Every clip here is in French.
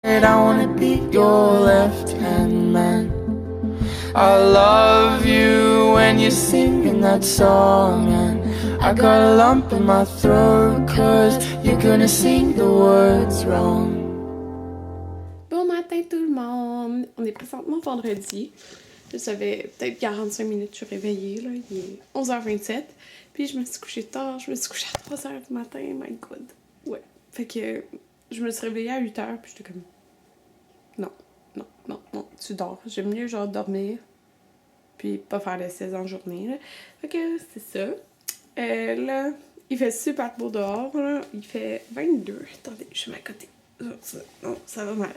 I wanna be your left-hand man. I love you when you're singing that song, and I got a lump in my throat, cause you're gonna sing the words wrong. Bon matin tout le monde! On est présentement vendredi. Ça fait peut-être 45 minutes que je suis réveillée, là. Il est 11h27. Puis je me suis couchée tard, je me suis couchée à 3h du matin, my god. Ouais. Fait que je me suis réveillée à 8h, puis j'étais comme... Non, tu dors. J'aime mieux genre dormir, puis pas faire de 16 en journée, là. Fait que c'est ça. Là, il fait super beau dehors, là. Il fait 22. Attendez, je suis à côté. Non, ça va mal.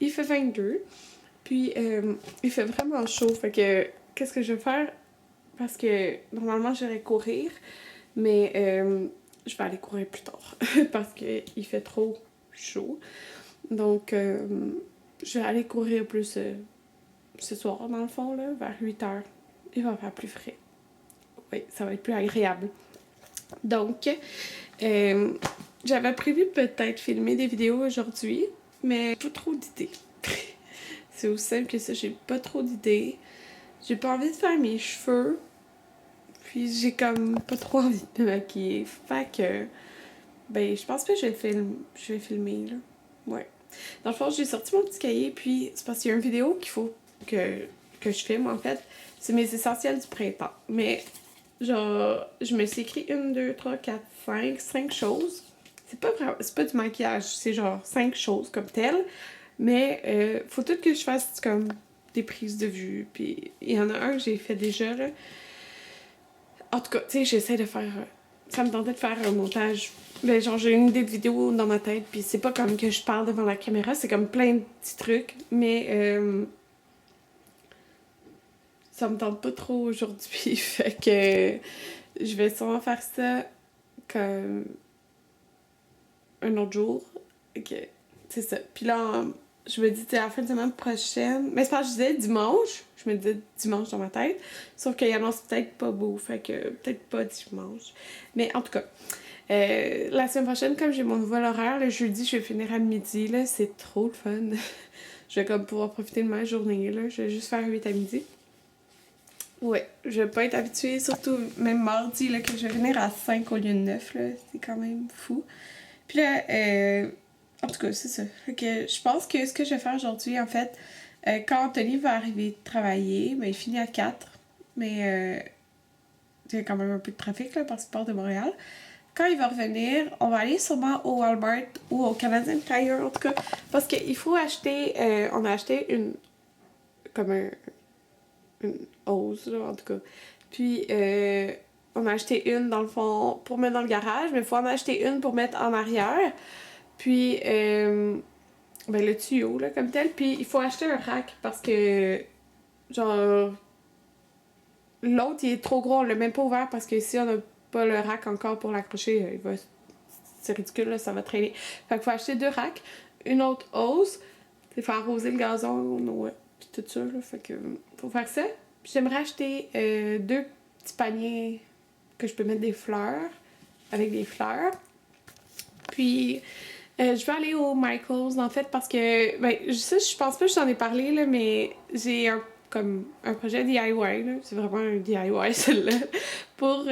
Il fait 22. Puis, il fait vraiment chaud. Fait que, qu'est-ce que je vais faire? Parce que, normalement, j'irais courir. Mais, je vais aller courir plus tard. Parce qu'il fait trop chaud. Donc, je vais aller courir plus ce soir, dans le fond, là, vers 8h. Il va faire plus frais. Oui, ça va être plus agréable. Donc, j'avais prévu peut-être filmer des vidéos aujourd'hui, mais pas trop d'idées. C'est aussi simple que ça, j'ai pas trop d'idées. J'ai pas envie de faire mes cheveux, puis j'ai comme pas trop envie de me maquiller. Fait que, ben, je pense que je vais filmer, là. Ouais. Dans le fond, j'ai sorti mon petit cahier, puis c'est parce qu'il y a une vidéo qu'il faut que je filme, en fait. C'est mes essentiels du printemps. Mais, genre, je me suis écrit 1, 2, 3, 4, 5 choses. C'est pas du maquillage, c'est genre 5 choses comme telles. Mais, faut tout que je fasse comme des prises de vue. Puis, il y en a un que j'ai fait déjà, là. En tout cas, tu sais, j'essaie de faire... ça me tentait de faire un montage. Ben, genre, j'ai une idée de vidéo dans ma tête, puis c'est pas comme que je parle devant la caméra, c'est comme plein de petits trucs, mais ça me tente pas trop aujourd'hui, fait que je vais sûrement faire ça comme un autre jour. Ok, c'est ça. Puis là, je me dis, tu sais, à la fin de semaine prochaine, mais c'est pas que je disais dimanche, je me disais dimanche dans ma tête, sauf qu'il annonce peut-être pas beau, fait que peut-être pas dimanche. Mais en tout cas, la semaine prochaine, comme j'ai mon nouvel horaire, le jeudi, je vais finir à midi, là, c'est trop le fun. Je vais comme pouvoir profiter de ma journée, là, je vais juste faire 8 à midi. Ouais, je vais pas être habituée, surtout même mardi, là, que je vais venir à 5 au lieu de 9, là, c'est quand même fou. Puis là, en tout cas, c'est ça. Fait que je pense que ce que je vais faire aujourd'hui, en fait, quand Anthony va arriver travailler, ben, il finit à 4, mais il y a quand même un peu de trafic, là, parce qu'il part de Montréal. Quand il va revenir, on va aller sûrement au Walmart ou au Canadian Tire, en tout cas, parce qu'il faut acheter, on a acheté une hose, là, en tout cas. Puis, on a acheté une, dans le fond, pour mettre dans le garage, mais il faut en acheter une pour mettre en arrière. Puis, ben, le tuyau, là, comme tel. Puis, il faut acheter un rack parce que, genre, l'autre, il est trop gros, on l'a même pas ouvert parce que si on n'a pas le rack encore pour l'accrocher, il va... c'est ridicule, là, ça va traîner. Fait qu'il faut acheter 2 racks, une autre hose, il faut arroser le gazon, ouais, puis tout ça, là, fait que faut faire ça. Puis j'aimerais acheter 2 petits paniers que je peux mettre des fleurs, avec des fleurs. Puis je vais aller au Michaels, en fait, parce que, ben, je pense pas que je t'en ai parlé, là, mais j'ai comme un projet DIY, là, c'est vraiment un DIY, celle-là, pour...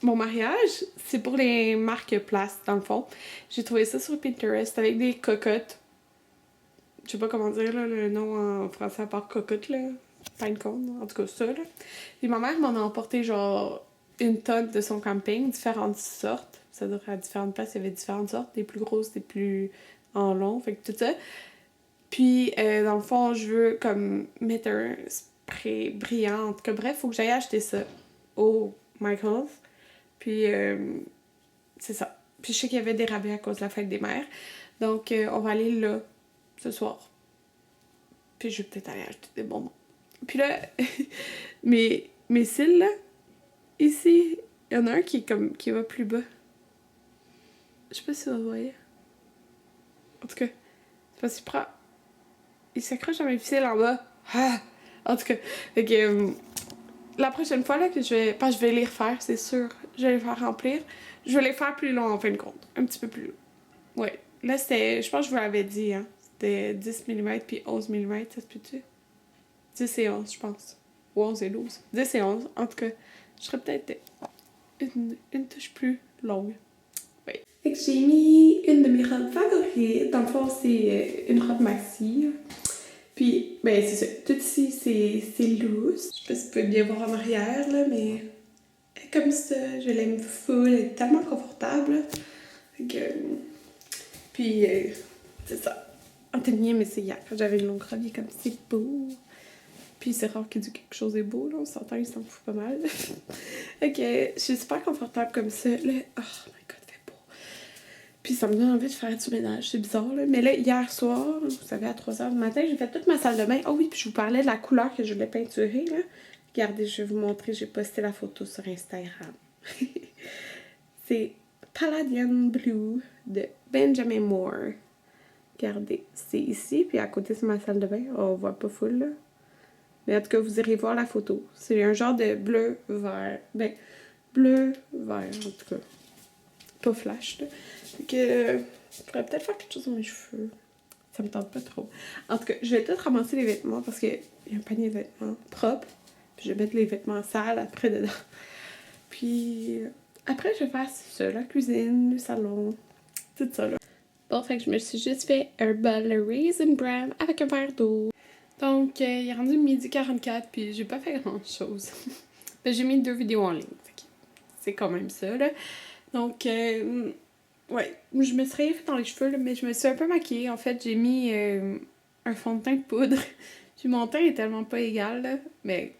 mon mariage, c'est pour les marque-places, dans le fond. J'ai trouvé ça sur Pinterest avec des cocottes. Je sais pas comment dire là, le nom en français à part cocotte, là. Pinecone, en tout cas ça, là. Puis ma mère m'en a emporté genre une tonne de son camping, différentes sortes. Ça doit être à différentes places, il y avait différentes sortes, des plus grosses, des plus en long, fait que tout ça. Puis dans le fond, je veux comme mettre un spray brillant. En tout cas, bref, faut que j'aille acheter ça au Michael's. Puis, c'est ça. Puis, je sais qu'il y avait des rabais à cause de la fête des mères. Donc, on va aller là, ce soir. Puis, je vais peut-être aller acheter des bonbons. Puis là, mes cils, là, ici, il y en a un qui va plus bas. Je sais pas si vous voyez. En tout cas, c'est parce qu'il prend... il s'accroche à mes cils en bas. Ah! En tout cas, fait que... la prochaine fois, là, que je vais... Parce que je vais les refaire, c'est sûr. Je vais les faire remplir. Je vais les faire plus longs, en fin de compte. Un petit peu plus long. Ouais. Là, c'était, je pense que je vous l'avais dit, hein. C'était 10 mm puis 11 mm, ça se peut-tu? 10 et 11, je pense. Ou 11 et 12. 10 et 11, en tout cas. Je serais peut-être une touche plus longue. Oui. Fait que j'ai mis une de mes robes favorites. Dans le fond, c'est une robe maxi. Puis, ben, c'est ça. Tout ici, c'est loose. Je sais pas si vous pouvez bien voir en arrière, là, mais elle est comme ça. Je l'aime full. Elle est tellement confortable. Fait que... Puis, c'est ça. En dernier, mais c'est hier. Quand j'avais une longue robe, il est comme c'est beau. Puis c'est rare qu'il dise quelque chose est beau, là. On s'entend, il s'en fout pas mal. Ok, je suis super confortable comme ça. Là, oh my god, il fait beau. Puis ça me donne envie de faire du ménage. C'est bizarre, là. Mais là, hier soir, vous savez, à 3h du matin, j'ai fait toute ma salle de bain. Oh oui, puis je vous parlais de la couleur que je voulais peinturer, là. Regardez, je vais vous montrer. J'ai posté la photo sur Instagram. C'est Palladium Blue de Benjamin Moore. Regardez, c'est ici, puis à côté, c'est ma salle de bain. Oh, on voit pas full, là. Mais en tout cas, vous irez voir la photo. C'est un genre de bleu-vert. Ben, bleu-vert, en tout cas. Pas flash, là. Fait que, je pourrais peut-être faire quelque chose dans mes cheveux. Ça me tente pas trop. En tout cas, je vais tout ramasser les vêtements parce qu'il y a un panier de vêtements propres. Puis je vais mettre les vêtements sales après dedans. Puis, après, je vais faire ça, la cuisine, le salon, tout ça, là. Bon, fait que je me suis juste fait un bol de Raisin Bran avec un verre d'eau. Donc, il est rendu 12h44, puis j'ai pas fait grand-chose. Ben, j'ai mis 2 vidéos en ligne, c'est quand même ça, là. Donc, ouais, je me suis rien fait dans les cheveux, là, mais je me suis un peu maquillée. En fait, j'ai mis un fond de teint de poudre. Puis mon teint est tellement pas égal, là, mais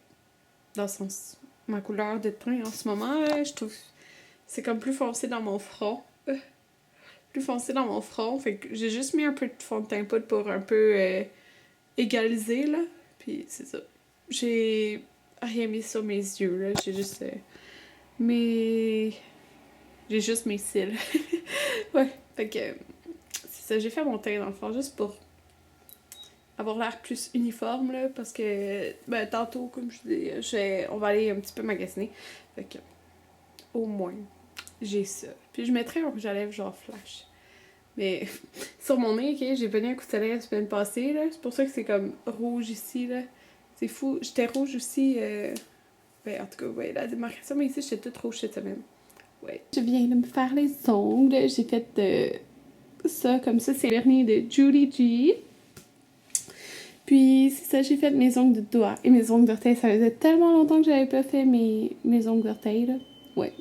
dans le sens, ma couleur de teint en ce moment, là, je trouve c'est comme plus foncé dans mon front. Plus foncé dans mon front, fait que j'ai juste mis un peu de fond de teint poudre pour un peu égaliser, là. Puis c'est ça. J'ai rien mis sur mes yeux, là. J'ai juste j'ai juste mes cils. Ouais, fait que c'est ça. J'ai fait mon teint dans le fond juste pour avoir l'air plus uniforme, là, parce que ben tantôt, comme je dis, on va aller un petit peu magasiner. Fait que au moins j'ai ça. Puis je mettrais un rouge à lèvres genre flash. Mais sur mon nez, ok, j'ai pogné un coup de soleil la semaine passée, là. C'est pour ça que c'est comme rouge ici, là. C'est fou. J'étais rouge aussi. Ben, en tout cas, ouais, la démarcation, mais ici, j'étais toute rouge cette semaine. Ouais. Je viens de me faire les ongles. J'ai fait ça, comme ça. C'est le vernis de Judy G. Puis, c'est ça, j'ai fait mes ongles de doigts et mes ongles d'orteil. Ça faisait tellement longtemps que j'avais pas fait mes ongles d'orteil, là. Ouais.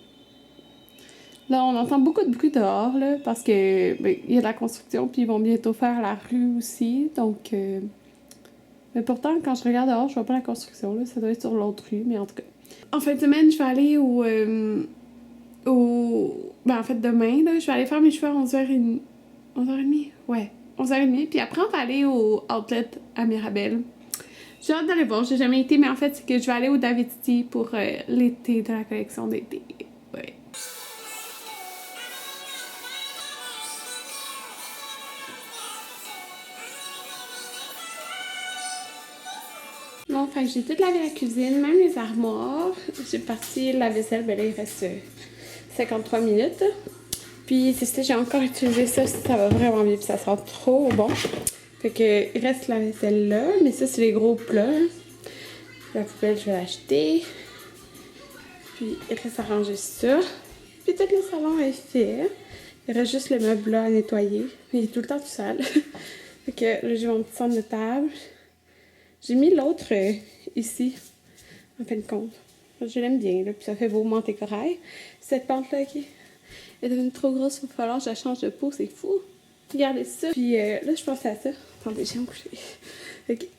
Là, on entend beaucoup de bruit dehors, là, parce que ben, y a de la construction, puis ils vont bientôt faire la rue aussi, donc... Mais pourtant, quand je regarde dehors, je vois pas la construction, là, ça doit être sur l'autre rue, mais en tout cas. En fin de semaine, je vais aller Ben, en fait, demain, là, je vais aller faire mes cheveux à 11h30. 11h30? Ouais, 11h30, puis après, on va aller au outlet à Mirabel. J'ai hâte d'aller voir, j'ai jamais été, mais en fait, c'est que je vais aller au David City pour l'été de la collection d'été. Ouais. Bon, fait que j'ai tout lavé la cuisine, même les armoires. J'ai parti la vaisselle, ben là, il reste 53 minutes. Puis, c'est ça, j'ai encore utilisé ça, ça va vraiment bien, puis ça sent trop bon. Fait que, il reste la vaisselle là, mais ça, c'est les gros plats. La poubelle, je vais l'acheter. Puis, il reste à ranger ça. Puis, tout le salon est fait. Il reste juste le meuble là à nettoyer. Il est tout le temps tout sale. Fait que, là, j'ai mon petit centre de table. J'ai mis l'autre ici, en fin de compte. Je l'aime bien, là, puis ça fait beau menthe et corail. Cette plante-là, qui est devenue trop grosse, il va falloir que je la change de peau, c'est fou. Regardez ça. Puis là, je pensais à ça. Attendez, j'ai couché.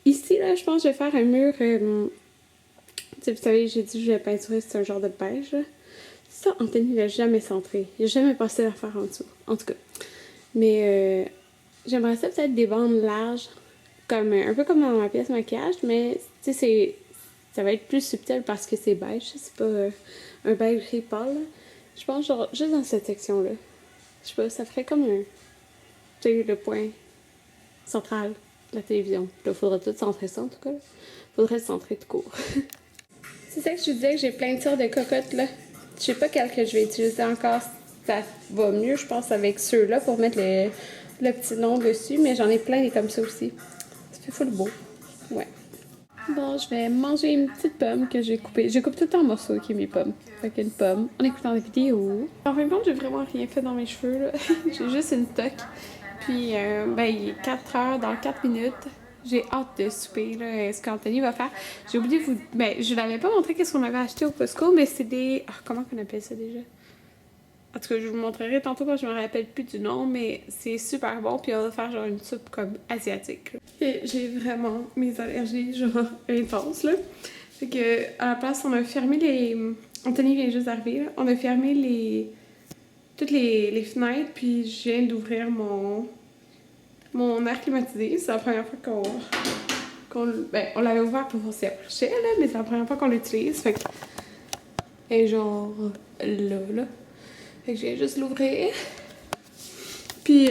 Ici, là, je pense que je vais faire un mur. Vous savez, j'ai dit que je vais peinturer, c'est un genre de beige. Là. Ça, Anthony, il n'a jamais centré. Il n'a jamais pensé à faire en dessous. En tout cas. Mais j'aimerais ça peut-être des bandes larges. Comme, un peu comme dans ma pièce maquillage, mais tu sais, ça va être plus subtil parce que c'est beige. C'est pas un beige gris pâle. Je pense genre juste dans cette section-là. Je sais pas, ça ferait comme un. Tu sais, le point central de la télévision. Là, faudra tout centrer ça en tout cas. Faudrait le centrer de court. C'est ça que je vous disais que j'ai plein de sortes de cocottes là. Je sais pas quelle que je vais utiliser encore. Ça va mieux, je pense, avec ceux-là pour mettre le petit nom dessus, mais j'en ai plein des comme ça aussi. Ça fait full beau. Ouais. Bon, je vais manger une petite pomme que j'ai coupée. Je coupe tout le temps en morceaux, qui est mes pommes. Fait qu'une pomme, en écoutant des vidéos. En fin de compte, j'ai vraiment rien fait dans mes cheveux, là. J'ai juste une toque. Puis, ben, il est 4 heures dans 4 minutes. J'ai hâte de souper, là, ce qu'Anthony va faire. J'ai oublié de vous... Ben, je l'avais pas montré qu'est-ce qu'on avait acheté au Costco, mais c'est des... Ah, comment qu'on appelle ça déjà? En tout cas, je vous montrerai tantôt quand je me rappelle plus du nom, mais c'est super bon. Puis on va faire genre une soupe comme asiatique. Et j'ai vraiment mes allergies genre intenses là. Fait que à la place, on a fermé les... Anthony vient juste d'arriver là. On a fermé toutes les fenêtres, puis je viens d'ouvrir mon air climatisé. C'est la première fois ben, on l'avait ouvert pour voir si elle marchait là, mais c'est la première fois qu'on l'utilise. Fait que... Et genre là. Fait que je viens juste l'ouvrir. Puis,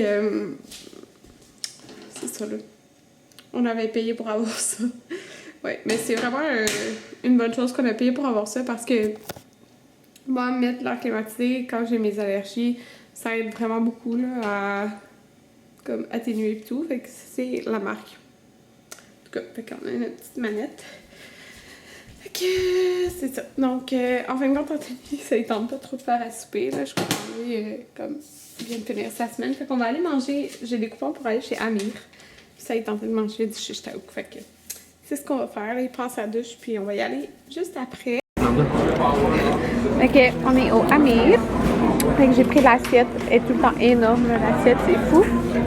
c'est ça, là. On avait payé pour avoir ça. Ouais, mais c'est vraiment une bonne chose qu'on a payé pour avoir ça parce que, moi, mettre l'air climatisé quand j'ai mes allergies, ça aide vraiment beaucoup, là, à, comme, atténuer et tout. Fait que c'est la marque. En tout cas, fait qu'on a une petite manette. Fait que c'est ça. Donc, en fin de compte, Anthony, ça ne tente pas trop de faire à souper. Là. Je crois qu'on comme il vient de finir sa semaine. Fait qu'on va aller manger. J'ai des coupons pour aller chez Amir. Puis ça, il tentait de manger du shish taouk. Fait que c'est ce qu'on va faire. Là, il prend sa douche, puis on va y aller juste après. Fait que on est au Amir. Fait que j'ai pris l'assiette. Elle est tout le temps énorme, l'assiette, c'est fou.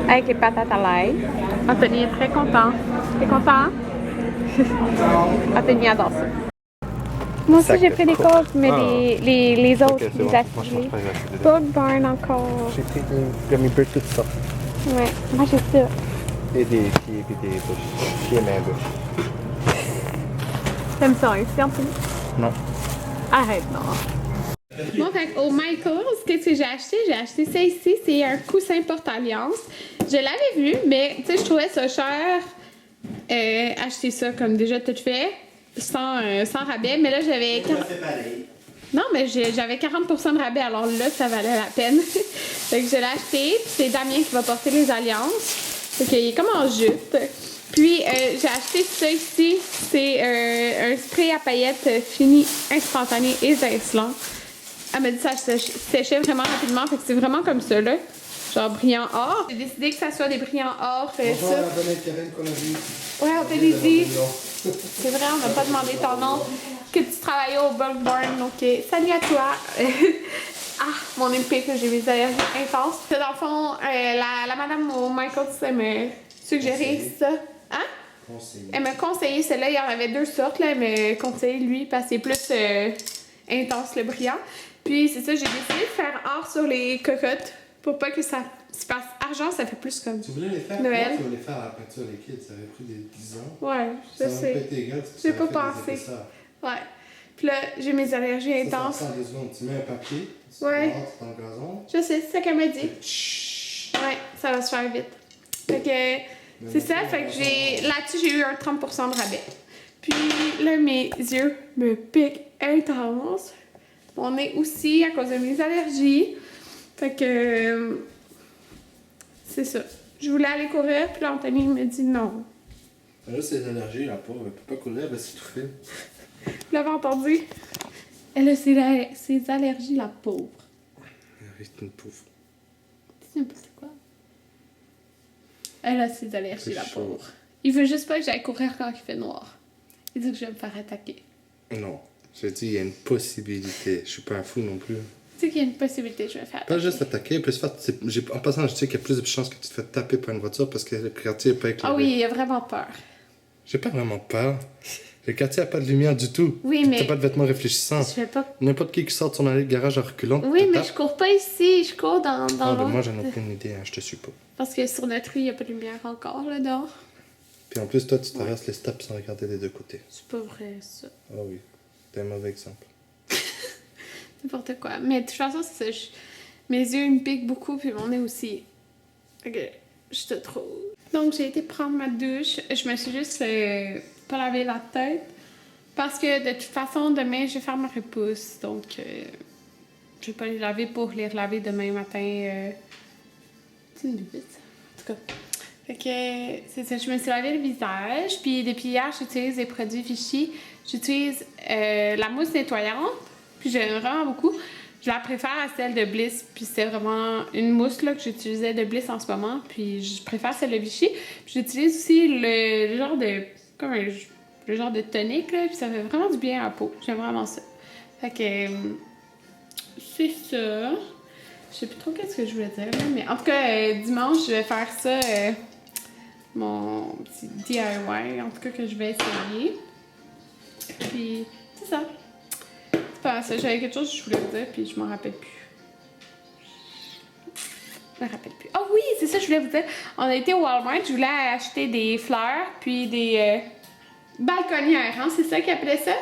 Avec les patates à l'ail. Anthony est très content. T'es content? Anthony adore ça. Moi aussi j'ai pris des courses, mais les autres, okay, les bon. acidulés. Bug Barn encore. J'ai pris des gummy bears toutes sortes. Ouais, moi j'ai ça. Et des pieds et des bouches. Pieds, mains, bouches. T'aimes ça, hein, Anthony? Non. Arrête, non. Bon, fait au Michaels, qu'est-ce que j'ai acheté? J'ai acheté ça ici, c'est un coussin porte-alliance. Je l'avais vu, mais tu sais, je trouvais ça cher. Acheter ça comme déjà tout fait, sans rabais, mais là j'avais... Non, mais j'avais 40% de rabais, alors là ça valait la peine. Fait que je l'ai acheté, puis c'est Damien qui va porter les alliances. Fait qu'il est comme en jute. Puis j'ai acheté ça ici, c'est un spray à paillettes fini, instantané, étincelant. Elle m'a dit que ça séchait vraiment rapidement, fait que c'est vraiment comme ça là. Genre brillant or. J'ai décidé que ça soit des brillants or. Bonjour ça. à la bonne Karen qu'on a vue. Ouais, on te l'a dit. C'est vrai, on n'a pas demandé ton nom. Que tu travaillais au Bug Barn, ok. Salut à toi. Mon MP, que j'ai mes allergies intenses. Dans le fond, la madame au Michael, elle m'a suggéré ça. Hein? Conseiller. Elle m'a conseillé celle-là. Il y en avait deux sortes, là. Elle m'a conseillé lui parce que c'est plus intense le brillant. Puis c'est ça, j'ai décidé de faire or sur les cocottes. Pour pas que ça se passe argent, ça fait plus comme Tu voulais les faire? Noël. Tu voulais faire à la peinture liquide, ça avait pris des 10 ans. Ouais, je ça sais. aurait été égal, J'ai pas pensé. Ouais. Puis là, j'ai mes allergies intenses. Ça, 2 secondes. Tu mets un papier, tu ouais. rentres dans le gazon. Je sais, c'est ça qu'elle m'a dit. Chut. Ouais, ça va se faire vite. Fait que c'est ça, fait que là-dessus, j'ai eu un 30% de rabais. Puis là, mes yeux me piquent intense. Mon nez aussi, à cause de mes allergies. Fait que c'est ça. Je voulais aller courir, puis là, Anthony me dit non. Là, c'est des allergies, la pauvre. Elle peut pas courir, elle va s'étouffer. Vous l'avez entendu? Elle a ses allergies, la pauvre. C'est une pauvre. C'est n'importe quoi. Elle a ses allergies, la chaud. pauvre. Il veut juste pas que j'aille courir quand il fait noir. Il dit que je vais me faire attaquer. Non. Je dis, il y a une possibilité. Je suis pas un fou non plus. Tu sais qu'il y a une possibilité que je vais faire attaquer. Pas juste attaquer, plus faire. En passant, je sais qu'il y a plus de chances que tu te fais taper par une voiture parce que le quartier n'est pas éclairé. Ah oui, il a vraiment peur. J'ai pas vraiment peur. Le quartier n'a pas de lumière du tout. Oui, mais. T'as pas de vêtements réfléchissants. Je fais pas. N'importe qui sort de son allée de garage en reculant. Oui, mais je cours pas ici, je cours dans l'autre. Moi, j'en ai aucune idée, hein, je te suis pas. Parce que sur notre rue, il n'y a pas de lumière encore, là, dehors. Puis en plus, toi, tu traverses les steps sans regarder des deux côtés. C'est pas vrai, ça. Ah oui, t'es un mauvais exemple. N'importe quoi. Mais de toute façon, c'est ça. Mes yeux, ils me piquent beaucoup, puis mon nez aussi. Ok, je te trouve. Donc, j'ai été prendre ma douche. Je me suis juste pas lavé la tête. Parce que de toute façon, demain, je vais faire ma repousse. Donc, je vais pas les laver pour les relaver demain matin. C'est une bite, ça. tout cas. Fait que c'est ça, je me suis lavé le visage. Puis depuis hier, j'utilise des produits Vichy. J'utilise la mousse nettoyante. Puis j'aime vraiment beaucoup. Je la préfère à celle de Bliss. Puis c'est vraiment une mousse là, que j'utilisais de Bliss en ce moment. Puis je préfère celle de Vichy. Puis j'utilise aussi le genre de... comme le genre de tonique là. Puis ça fait vraiment du bien à la peau. J'aime vraiment ça. Fait que... c'est ça. Je sais plus trop qu'est-ce que je voulais dire, là, mais en tout cas, dimanche, je vais faire ça, mon petit DIY, en tout cas, que je vais essayer. Puis, c'est ça. C'est pas ça. J'avais quelque chose que je voulais vous dire, puis je m'en rappelle plus. Je me rappelle plus. Oh oui, c'est ça que je voulais vous dire. On a été au Walmart, je voulais acheter des fleurs, puis des balconnières, hein, c'est ça qu'ils appelaient ça?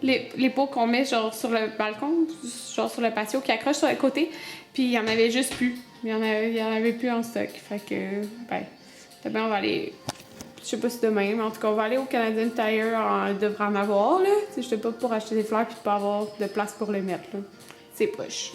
Les pots qu'on met genre sur le balcon, genre sur le patio, qui accrochent sur le côté. Puis il y en avait juste plus. Il y en avait plus en stock. Fait que, ben, demain on va aller. Je sais pas si demain, mais en tout cas, on va aller au Canadian Tire. On devrait en avoir, là. Tu sais, je sais pas pour acheter des fleurs puis pas avoir de place pour les mettre, là. C'est poche.